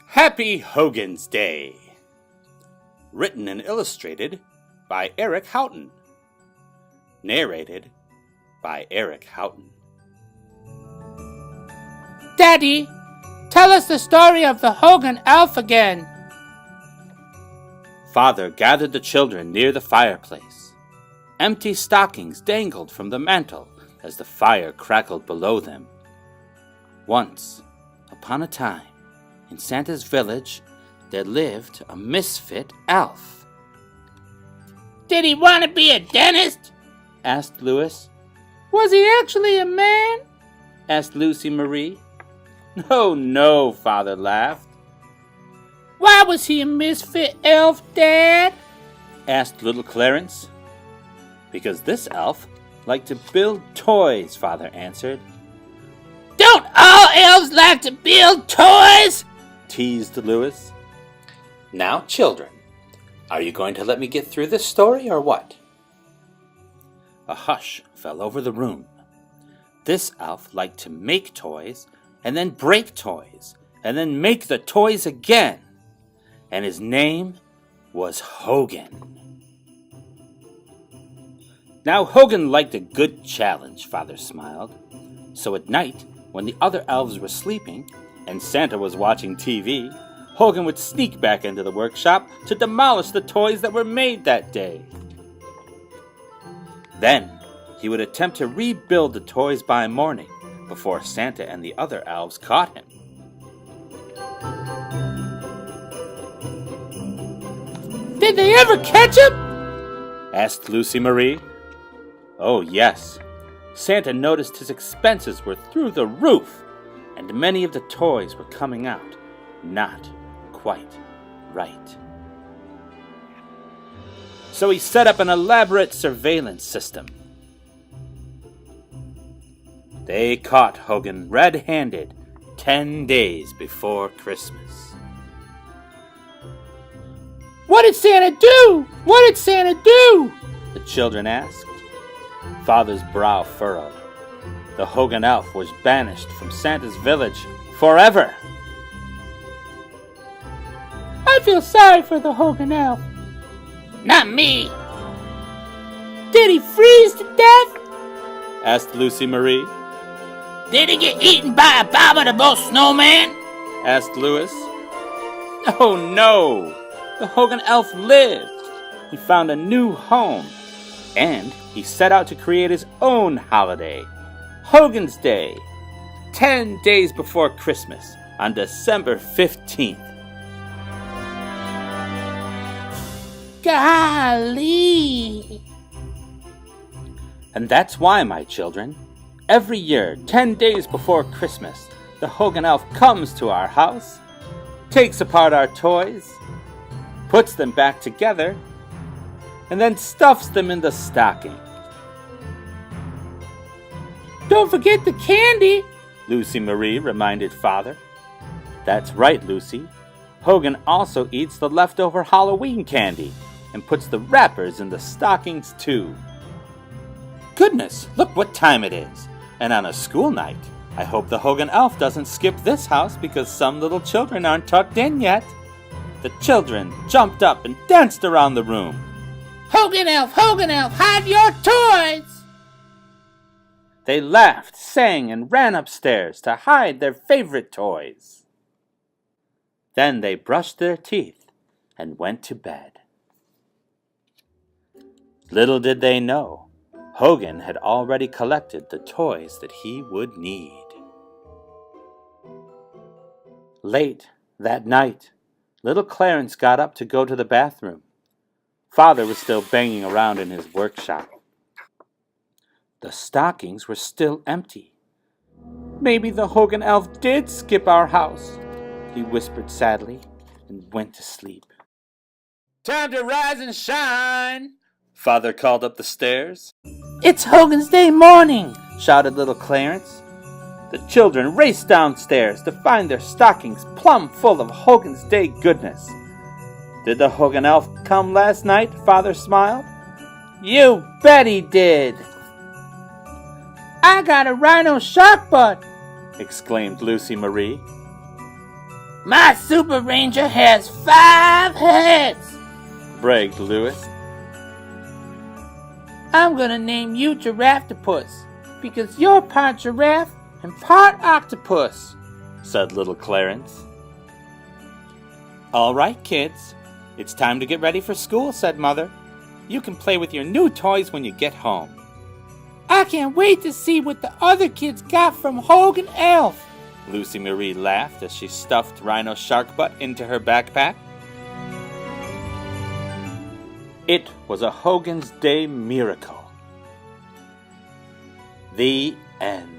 Happy Hogan's Day. Written and illustrated by Eric Houghton. Narrated by Eric Houghton. Daddy, tell us the story of the Hogan elf again. Father gathered the children near the fireplace. Empty stockings dangled from the mantel as the fire crackled below them. Once upon a time, in Santa's village, there lived a misfit elf. Did he want to be a dentist? Asked Louis. Was he actually a man? Asked Lucy Marie. No, Father laughed. Why was he a misfit elf, Dad? Asked little Clarence. Because this elf liked to build toys, Father answered. Don't all elves like to build toys? Teased Louis. Now, children, are you going to let me get through this story or what? A hush fell over the room. This elf liked to make toys, and then break toys, and then make the toys again. And his name was Hogan. Now, Hogan liked a good challenge, Father smiled. So at night, when the other elves were sleeping, and Santa was watching TV, Hogan would sneak back into the workshop to demolish the toys that were made that day. Then, he would attempt to rebuild the toys by morning, before Santa and the other elves caught him. Did they ever catch him? Asked Lucy Marie. Oh, yes. Santa noticed his expenses were through the roof, and many of the toys were coming out not quite right. So he set up an elaborate surveillance system. They caught Hogan red-handed 10 days before Christmas. What did Santa do? What did Santa do? The children asked. Father's brow furrowed. The Hogan elf was banished from Santa's village forever. I feel sorry for the Hogan elf. Not me. Did he freeze to death? Asked Lucy Marie. Did he get eaten by a abominable snowman? Asked Louis. Oh no! The Hogan elf lived. He found a new home. And he set out to create his own holiday, Hogan's Day, 10 days before Christmas, on December 15th. Golly! And that's why, my children, every year, 10 days before Christmas, the Hogan elf comes to our house, takes apart our toys, puts them back together, and then stuffs them in the stocking. Don't forget the candy, Lucy Marie reminded Father. That's right, Lucy. Hogan also eats the leftover Halloween candy and puts the wrappers in the stockings too. Goodness, look what time it is. And on a school night, I hope the Hogan elf doesn't skip this house because some little children aren't tucked in yet. The children jumped up and danced around the room. Hogan elf, hide your toys! They laughed, sang, and ran upstairs to hide their favorite toys. Then they brushed their teeth and went to bed. Little did they know, Hogan had already collected the toys that he would need. Late that night, little Clarence got up to go to the bathroom. Father was still banging around in his workshop. The stockings were still empty. Maybe the Hogan elf did skip our house, he whispered sadly, and went to sleep. Time to rise and shine, Father called up the stairs. It's Hogan's Day morning, shouted little Clarence. The children raced downstairs to find their stockings plumb full of Hogan's Day goodness. Did the Hogan elf come last night? Father smiled. You bet he did. I got a rhino shark butt, exclaimed Lucy Marie. My Super Ranger has 5 heads. bragged Lewis. I'm gonna name you Giraffetopus because you're part giraffe and part octopus, said little Clarence. All right, kids. It's time to get ready for school, said Mother. You can play with your new toys when you get home. I can't wait to see what the other kids got from Hogan Elf, Lucy Marie laughed as she stuffed Rhino Sharkbutt into her backpack. It was a Hogan's Day miracle. The end.